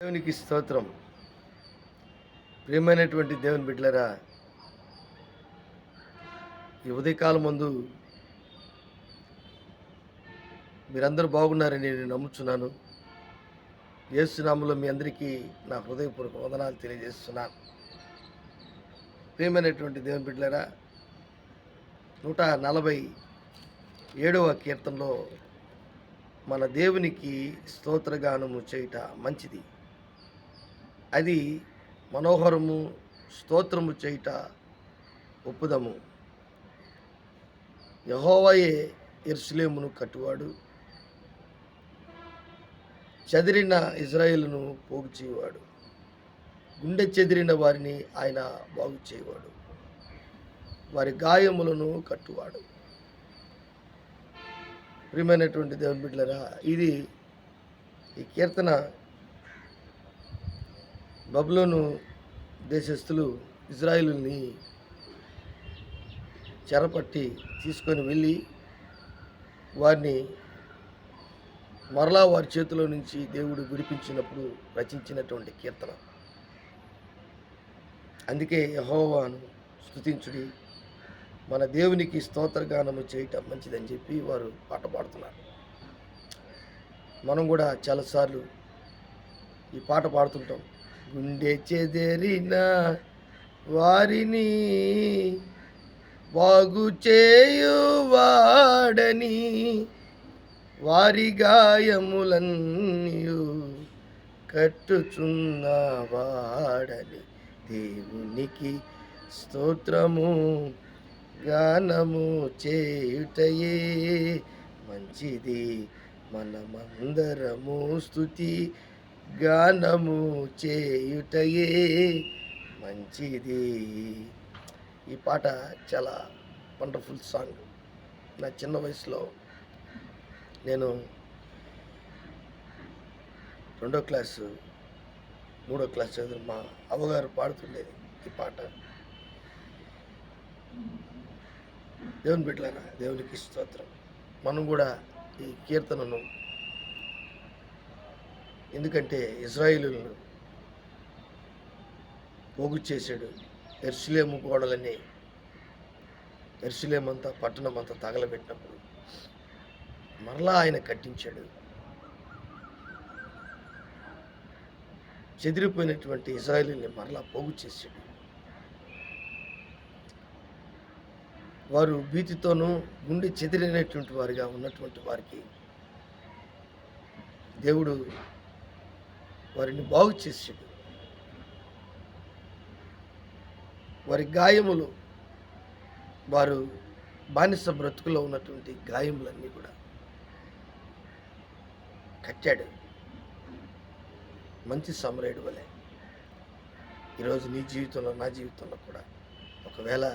దేవునికి స్తోత్రం. ప్రియమైనటువంటి దేవుని బిడ్డలారా, ఈ ఉదయకాలం ముందు మీరందరూ బాగున్నారని నేను నమ్ముచున్నాను. యేసు నామములో మీ అందరికీ నా హృదయపూర్వక వందనాలు తెలియజేస్తున్నాను. ప్రియమైనటువంటి దేవుని బిడ్డలారా, 147వ కీర్తనలో మన దేవునికి స్తోత్రగానము చేయుట మంచిది, అది మనోహరము, స్తోత్రము చేయుట ఒప్పుదము. యెహోవాయే యెరూషలేమును కట్టువాడు, చెదిరిన ఇజ్రాయేలును పోగు చేయువాడు. గుండె చెదిరిన వారిని ఆయన బాగు చేయువాడు, వారి గాయములను కట్టువాడు. ప్రియమైనటువంటి దేవుని బిడ్డలారా, ఈ కీర్తన బబులోను దేశస్థులు ఇజ్రాయేలుని చెరపట్టి తీసుకొని వెళ్ళి వారిని మరలా వారి చేతిలో నుంచి దేవుడు విడిపించినప్పుడు రచించినటువంటి కీర్తన. అందుకే యెహోవాను స్తుతించుడి, మన దేవునికి స్తోత్రగానము చేయటం మంచిదని చెప్పి వారు పాట పాడుతున్నారు. మనం కూడా చాలాసార్లు ఈ పాట పాడుతుంటాం. గుండె చెదిరిన వారిని బాగు చేయువాడని, వారి గాయములన్నీయు కట్టుచున్నవాడని, దేవునికి స్తోత్రము గానము చేయుటయే మంచిది, మనమందరము స్తుతి గానము చేయుటయే మంచిది. ఈ పాట చాలా వండర్ఫుల్ సాంగ్. నా చిన్న వయసులో నేను 2వ క్లాసు 3వ క్లాస్ చదువు మా అవ్వగారు పాడుతుండేది ఈ పాట. దేవుని బిడ్డలారా, దేవునికి స్తోత్రం. మనం కూడా ఈ కీర్తనను, ఎందుకంటే ఇజ్రాయేలులను పోగు చేశాడు, యెరూషలేము గోడలని, యెరూషలేమంతా పట్టణం అంతా తగలబెట్టినప్పుడు మరలా ఆయన కట్టించాడు. చెదిరిపోయినటువంటి ఇజ్రాయేలుని మరలా పోగు చేశాడు. వారు భీతితోనూ గుండె చెదిరినటువంటి వారిగా ఉన్నటువంటి వారికి దేవుడు వారిని బాగు చేశాడు. వారి గాయములు, వారు బానిస బ్రతుకులో ఉన్నటువంటి గాయములన్నీ కూడా కట్టాడు. మంచి సమరయుడు వలె ఈరోజు నీ జీవితంలో, నా జీవితంలో కూడా ఒకవేళ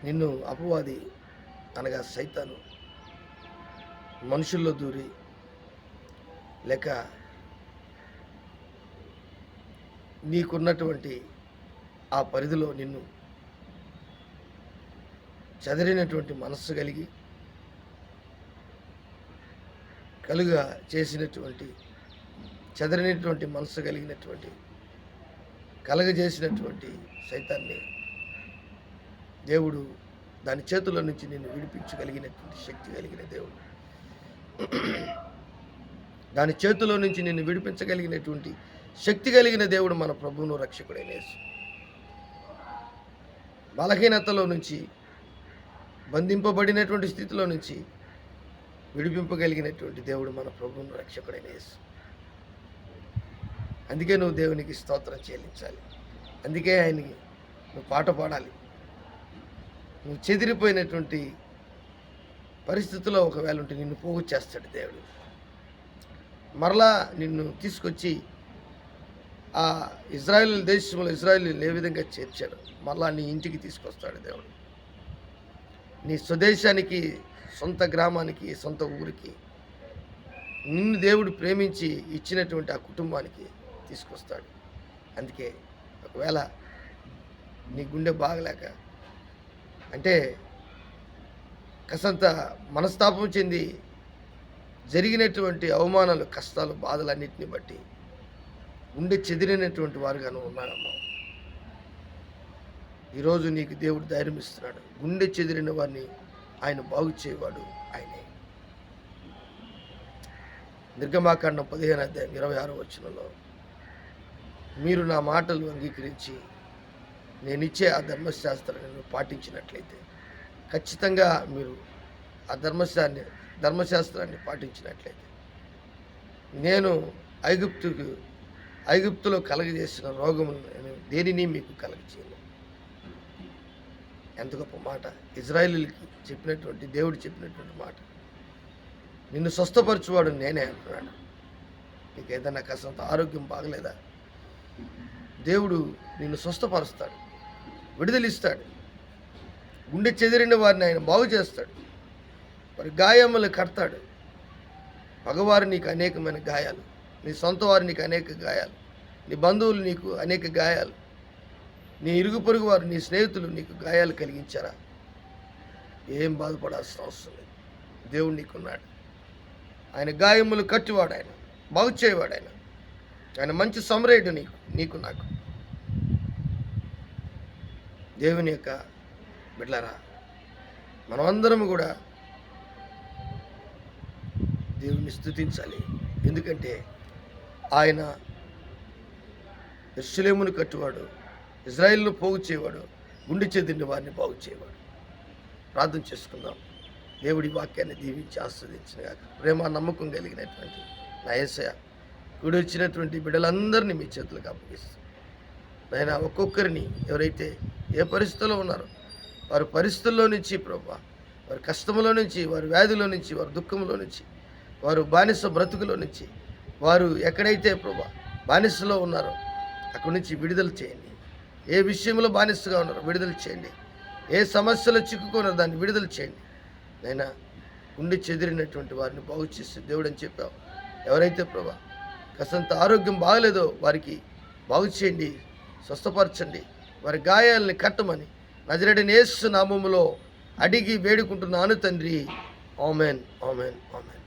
నిన్ను అపవాది అనగా సైతాను మనుషుల్లో దూరి, లేక నీకున్నటువంటి ఆ పరిధిలో నిన్ను చదిరినటువంటి మనస్సు కలుగా చేసినటువంటి, చెదరినటువంటి మనస్సు కలిగినటువంటి, కలగజేసినటువంటి సైతాన్ని దేవుడు దాని చేతుల నుంచి నిన్ను విడిపించగలిగినటువంటి శక్తి కలిగిన దేవుడు. దాని చేతిలో నుంచి నిన్ను విడిపించగలిగినటువంటి శక్తి కలిగిన దేవుడు మన ప్రభువును రక్షకుడైన యేసు. బలహీనతలో నుంచి, బంధింపబడినటువంటి స్థితిలో నుంచి విడిపింపగలిగినటువంటి దేవుడు మన ప్రభువును రక్షకుడైన యేసు. అందుకే నువ్వు దేవునికి స్తోత్రం చెల్లించాలి. అందుకే ఆయనకి నువ్వు పాట పాడాలి. నువ్వు చెదిరిపోయినటువంటి పరిస్థితుల్లో ఒకవేళ ఉంటే నిన్ను పోగు చేస్తాడు దేవుడు. మరలా నిన్ను తీసుకొచ్చి ఆ ఇజ్రాయేల్ దేశంలో ఇజ్రాయేల్ ఏ విధంగా చేర్చాడు, మరలా నీ ఇంటికి తీసుకొస్తాడు దేవుడు. నీ స్వదేశానికి, సొంత గ్రామానికి, సొంత ఊరికి, నిన్ను దేవుడు ప్రేమించి ఇచ్చినటువంటి ఆ కుటుంబానికి తీసుకొస్తాడు. అందుకే ఒకవేళ నీ గుండె బాగలేక, అంటే కాసంత మనస్తాపం చెంది జరిగినటువంటి అవమానాలు, కష్టాలు, బాధలన్నింటినీ బట్టి గుండె చెదిరినటువంటి వారుగాను ఉన్నారమ్మా. ఈరోజు నీకు దేవుడు ధైర్యం ఇస్తున్నాడు. గుండె చెదిరిన వారిని ఆయన బాగు చేయవాడు ఆయనే. నిర్గమాకాండం 15:26 మీరు నా మాటలు అంగీకరించి నేనిచ్చే ఆ ధర్మశాస్త్రాన్ని పాటించినట్లయితే, ఖచ్చితంగా మీరు ఆ ధర్మశాస్త్రాన్ని పాటించినట్లయితే, నేను ఐగుప్తులో కలగజేసిన రోగమును నేను దేనిని మీకు కలగజేయను. ఎంత గొప్ప మాట! ఇజ్రాయేలీయులకి చెప్పినటువంటి దేవుడు చెప్పినటువంటి మాట. నిన్ను స్వస్థపరచువాడు నేనే అంటున్నాడు. నీకు ఏదైనా కాస్తంత ఆరోగ్యం బాగలేదా, దేవుడు నిన్ను స్వస్థపరుస్తాడు, విడుదలిస్తాడు. గుండె చెదిరిన వారిని ఆయన బాగు చేస్తాడు. వారి గాయములు కడతాడు. మగవారు నీకు అనేకమైన గాయాలు, నీ సొంత వారు నీకు అనేక గాయాలు, నీ బంధువులు నీకు అనేక గాయాలు, నీ ఇరుగు పొరుగు వారు, నీ స్నేహితులు నీకు గాయాలు కలిగించారా? ఏం బాధపడాల్సిన అవసరం లేదు. దేవుడు నీకున్నాడు. ఆయన గాయములు కట్టివాడు, ఆయన బాగు చేయవాడు, ఆయన మంచి సమరేయుడు నీకు నాకు. దేవుని యొక్క బిడ్డలారా, మనమందరం కూడా దేవుని స్తుతించాలి. ఎందుకంటే ఆయన యెరూషలేమును కట్టువాడు, ఇజ్రాయేలును పోగు చేయవాడు, గుండె చెదిరిన వారిని బాగు చేయవాడు. ప్రార్థన చేసుకుందాం. దేవుడి వాక్యాన్ని దీవించి ఆస్వాదించినగాక. ప్రేమ నమ్మకం కలిగినటువంటి నా యేసయ్య, కూడి వచ్చినటువంటి బిడ్డలందరినీ మీ చేతులకు అప్పగిస్తాం. నాయన, ఒక్కొక్కరిని ఎవరైతే ఏ పరిస్థితుల్లో ఉన్నారో వారి పరిస్థితుల్లో నుంచి ప్రభువా, వారి కష్టంలో నుంచి, వారి వ్యాధిలో నుంచి, వారి దుఃఖంలో నుంచి, వారు బానిస బ్రతుకులో నుంచి, వారు ఎక్కడైతే ప్రభువా బానిసలో ఉన్నారో అక్కడి నుంచి విడుదల చేయండి. ఏ విషయంలో బానిసగా ఉన్నారో విడుదల చేయండి. ఏ సమస్యలో చిక్కుకున్నారో దాన్ని విడుదల చేయండి. నైనా, గుండె చెదిరినటువంటి వారిని బాగు చేసే దేవుడు అని చెప్పావు. ఎవరైతే ప్రభా కాస్తంత ఆరోగ్యం బాగలేదో వారికి బాగు చేయండి, స్వస్థపరచండి, వారి గాయాలని కట్టమని నజరేయుడైన యేసు నామములో అడిగి వేడుకుంటున్నాను తండ్రి. ఆమేన్, ఆమేన్, ఆమేన్.